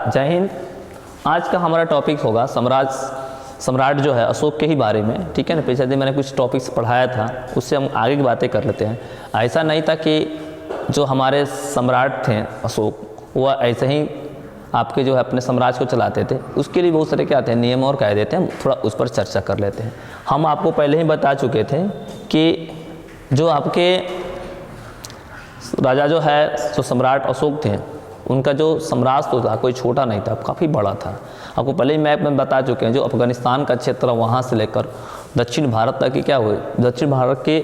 जय हिंद। आज का हमारा टॉपिक होगा सम्राट जो है अशोक के ही बारे में। ठीक है ना, पिछले दिन मैंने कुछ टॉपिक्स पढ़ाया था, उससे हम आगे की बातें कर लेते हैं। ऐसा नहीं था कि जो हमारे सम्राट थे अशोक वह ऐसे ही आपके जो है अपने साम्राज्य को चलाते थे, उसके लिए बहुत सारे क्या आते हैं नियम और कायदे थे। हम थोड़ा उस पर चर्चा कर लेते हैं। हम आपको पहले ही बता चुके थे कि जो आपके राजा जो है जो सम्राट अशोक थे, उनका जो साम्राज्य तो था कोई छोटा नहीं था, काफ़ी बड़ा था। आपको पहले ही मैप में बता चुके हैं, जो अफगानिस्तान का क्षेत्र वहाँ से लेकर दक्षिण भारत तक की क्या हुई, दक्षिण भारत के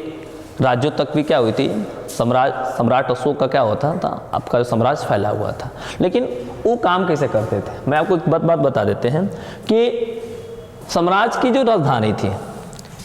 राज्यों तक भी क्या हुई थी, सम्राट अशोक का क्या होता था, आपका जो साम्राज्य फैला हुआ था। लेकिन वो काम कैसे करते थे, मैं आपको एक बात बता देते हैं कि साम्राज्य की जो राजधानी थी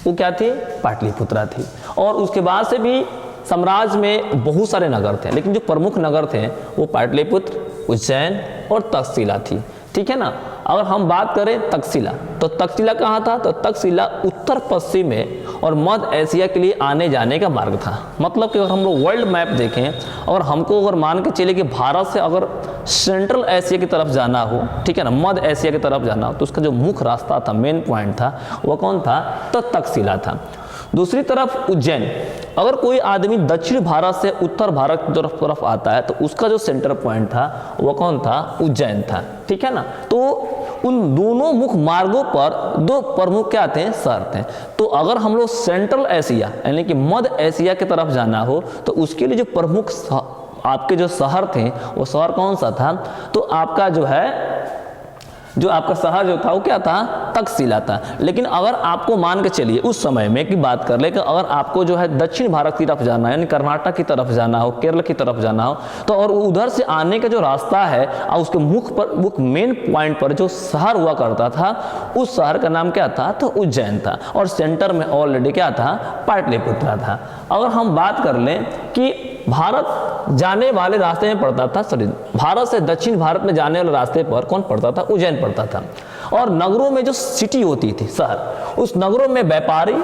वो क्या थी, पाटलिपुत्रा थी। और उसके बाद से भी साम्राज्य में बहुत सारे नगर थे, लेकिन जो प्रमुख नगर थे वो पाटलिपुत्र, उज्जैन और तक्षशिला थी। ठीक है ना। अगर हम बात करें तक्षशिला, तो तक्षशिला कहाँ था, तो तक्षशिला उत्तर पश्चिम में और मध्य एशिया के लिए आने जाने का मार्ग था। मतलब कि अगर हम लोग वर्ल्ड मैप देखें और हमको अगर मान के चले कि भारत से अगर सेंट्रल एशिया की तरफ जाना हो, ठीक है ना, मध्य एशिया की तरफ जाना हो, तो उसका जो मुख्य रास्ता था, मेन पॉइंट था, वह कौन था, तो तक्षशिला था। दूसरी तरफ उज्जैन, अगर कोई आदमी दक्षिण भारत से उत्तर भारत की तरफ आता है तो उसका जो सेंटर पॉइंट था वह कौन था, उज्जैन था। ठीक है ना। तो उन दोनों मुख्य मार्गों पर दो प्रमुख क्या थे, शहर थे। तो अगर हम लोग सेंट्रल एशिया यानी कि मध्य एशिया की तरफ जाना हो तो उसके लिए जो प्रमुख आपके जो शहर थे वो शहर कौन सा था, तो आपका जो है जो आपका शहर जो था वो क्या था, तक्षशिला था। लेकिन अगर आपको मान के चलिए उस समय में की बात कर ले कि अगर आपको जो है दक्षिण भारत की तरफ जाना है, यानी कर्नाटक की तरफ जाना हो, केरल की तरफ जाना हो, तो और उधर से आने का जो रास्ता है और उसके मुख्य मेन पॉइंट पर जो शहर हुआ करता था, उस शहर का नाम क्या था, तो उज्जैन था। और सेंटर में ऑलरेडी क्या था, पाटलिपुत्रा था। अगर हम बात कर लें कि भारत जाने वाले रास्ते में पड़ता था, सॉरी, भारत से दक्षिण भारत में जाने वाले रास्ते पर कौन पड़ता था, उज्जैन पड़ता था। और नगरों में जो सिटी होती थी, शहर, उस नगरों में व्यापारी,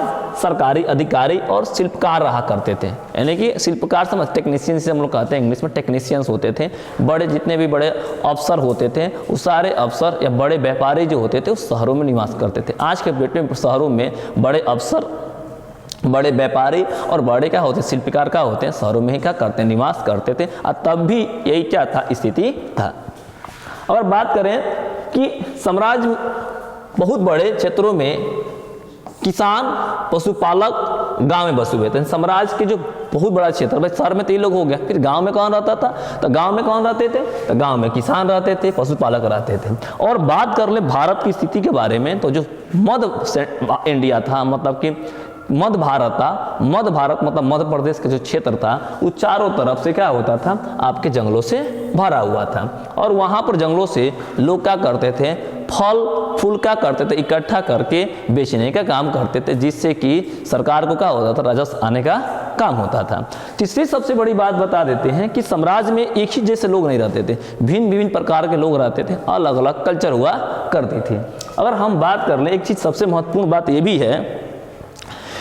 सरकारी अधिकारी और शिल्पकार रहा करते थे। यानी कि शिल्पकार समझ, टेक्नीशियन से हम लोग कहते हैं इंग्लिश में, टेक्नीशियंस होते थे। बड़े जितने भी बड़े अफसर होते थे, उस सारे अफसर या बड़े व्यापारी जो होते थे उस शहरों में निवास करते थे। आज के डेट में शहरों में बड़े अफसर, बड़े व्यापारी और बड़े क्या होते हैं, शिल्पकार का होते हैं, शहरों में ही क्या करते हैं, निवास करते थे। और तब भी यही क्या था, स्थिति था। अगर बात करें कि साम्राज्य बहुत बड़े क्षेत्रों में किसान, पशुपालक गांव में बसे हुए थे। साम्राज्य के जो बहुत बड़ा क्षेत्र, भाई शहर में तो ये लोग हो गया, फिर गांव में कौन रहता था, तो गांव में कौन रहते थे, तो गांव में किसान रहते थे, पशुपालक रहते थे। और बात कर ले भारत की स्थिति के बारे में, तो जो मध्य इंडिया था, मतलब कि मध्य भारत था, मध्य भारत मतलब मध्य प्रदेश का जो क्षेत्र था, वो चारों तरफ से क्या होता था, आपके जंगलों से भरा हुआ था। और वहाँ पर जंगलों से लोग क्या करते थे, फल फूल क्या करते थे, इकट्ठा करके बेचने का काम करते थे, जिससे कि सरकार को क्या होता था, राजस्व आने का काम होता था। तीसरी सबसे बड़ी बात बता देते हैं कि साम्राज्य में एक ही जैसे लोग नहीं रहते थे, भिन्न विभिन्न प्रकार के लोग रहते थे, अलग अलग कल्चर हुआ करती थी। अगर हम बात कर ले, एक चीज़ सबसे महत्वपूर्ण बात ये भी है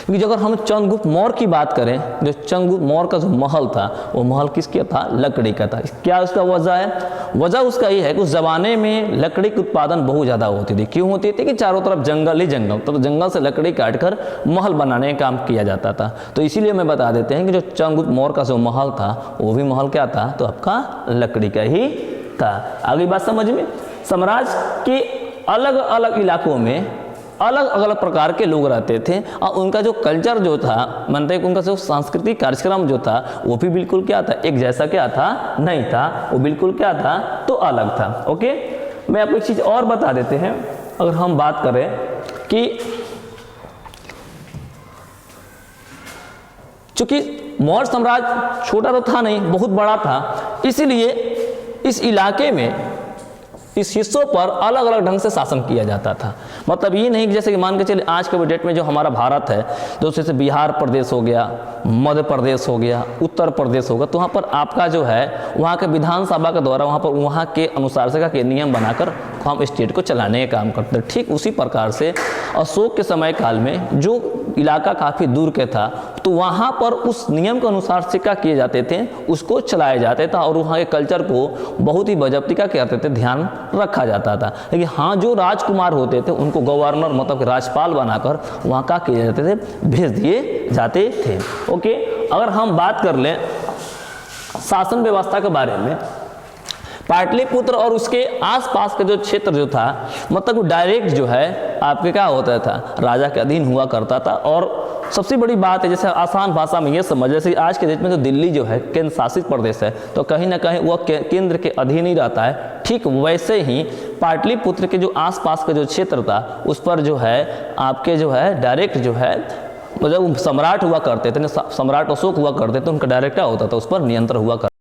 कि अगर हम चंद्रगुप्त मौर्य की बात करें, जो चंद्रगुप्त मौर्य का जो महल था वो महल किसका था, लकड़ी का था। क्या उसका वजह है, वजह उसका ये है कि उस जमाने में लकड़ी की उत्पादन बहुत ज़्यादा होती थी। क्यों होती थी कि चारों तरफ जंगल ही जंगल, तो जंगल से लकड़ी काटकर महल बनाने का काम किया जाता था। तो इसीलिए मैं बता देते हैं कि जो चंद्रगुप्त मौर्य का जो महल था वो भी महल क्या था, तो आपका लकड़ी का ही था। आगे बात समझ में, साम्राज्य के अलग अलग इलाकों में अलग अलग प्रकार के लोग रहते थे और उनका जो कल्चर जो था, मानते हैं कि उनका जो सांस्कृतिक कार्यक्रम जो था वो भी बिल्कुल क्या था, एक जैसा क्या था, नहीं था, वो बिल्कुल क्या था, तो अलग था। ओके, मैं आपको एक चीज़ और बता देते हैं। अगर हम बात करें कि चूंकि मौर्य साम्राज्य छोटा तो था नहीं, बहुत बड़ा था, इसीलिए इस इलाके में, इस हिस्सों पर अलग अलग ढंग से शासन किया जाता था। मतलब ये नहीं कि जैसे कि मान के चलिए आज के डेट में जो हमारा भारत है, जो जैसे बिहार प्रदेश हो गया, मध्य प्रदेश हो गया, उत्तर प्रदेश होगा, तो वहाँ पर आपका जो है वहाँ के विधानसभा के द्वारा वहाँ पर वहाँ के अनुसार से का नियम बनाकर उसको हम स्टेट को चलाने का काम करते थे। ठीक उसी प्रकार से अशोक के समय काल में जो इलाका काफ़ी दूर के था तो वहाँ पर उस नियम के अनुसार से क्या किए जाते थे, उसको चलाया जाता था और वहाँ के कल्चर को बहुत ही बजप्ती का करते थे, ध्यान रखा जाता था। लेकिन हाँ, जो राजकुमार होते थे उनको गवर्नर मतलब राज्यपाल बनाकर वहाँ का किए जाते थे, भेज दिए जाते थे। ओके, अगर हम बात कर लें शासन व्यवस्था के बारे में, पाटलिपुत्र और उसके आसपास का जो क्षेत्र जो था मतलब डायरेक्ट जो है आपके क्या होता था, राजा के अधीन हुआ करता था। और सबसे बड़ी बात है, जैसे आसान भाषा में ये समझ, जैसे आज के देश में तो दिल्ली जो है केंद्र शासित प्रदेश है तो कहीं ना कहीं वह केंद्र के अधीन ही रहता है, ठीक वैसे ही पाटलिपुत्र के जो आसपास का जो क्षेत्र था उस पर जो है आपके जो है डायरेक्ट जो है मतलब सम्राट हुआ करते थे, सम्राट अशोक हुआ करते थे, उनका डायरेक्ट क्या होता था, उस पर नियंत्रण हुआ करता।